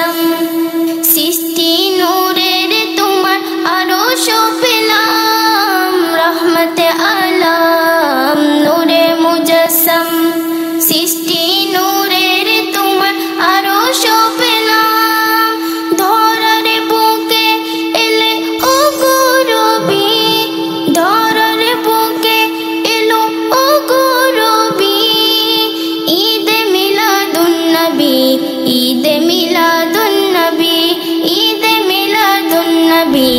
মুজাসসাম সৃষ্টি নূরের তোমার আরশ পেলাম রহমতে আলম নূরে মুজাসসাম সৃষ্টি নূরের তোমার আরশ পেলাম ধরার বুকে এলে ও গো রবি ধরার বুকে এলো ও গো রবি ঈদ মিলাদুন নবী ঈদ মিলাদুন নবী ঈদ মিলাদুন নবী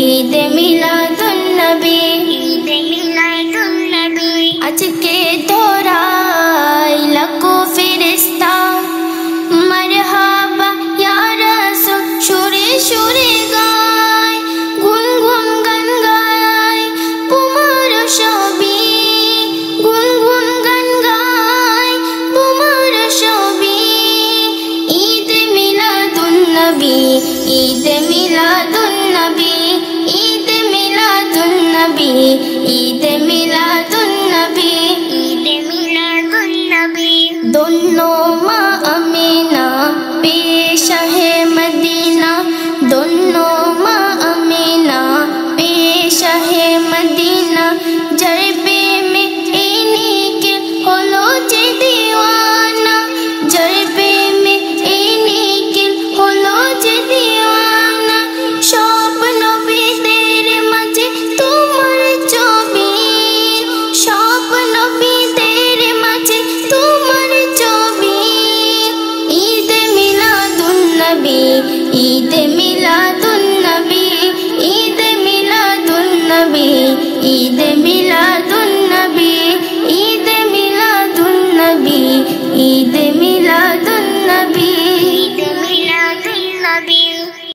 ঈদ মিলাদুন নবী ঈদ মিলাদুন নবী আজকে ধরাই লাখো ফেরেশতা মারহাবা ইয়া রাসূল সুরে সুরে গায় গুনগুন গান গায় তোমার ছবি গুনগুন গান গায় তোমার ছবি ঈদ মিলাদুন নবী ঈদ মিলাদুন নবী ঈদ মিলাদুন নবী ঈদ মিলাদুন নবী ঈদ মিলাদুন নবী दोनों माँ अमीना पेशा है मदीना दोनों माँ अमीना पेशा है मदीना जरबे में इन्हीं के होलो जे दीवाना जरबे में इन्हीं के होलो जे दीवाना शौप नबी तेरे मजे तुम्हार छवि शौप नबी तेरे मजे तुम्हार छवि ঈদ মিলাদুন নবী ঈদ মিলাদুন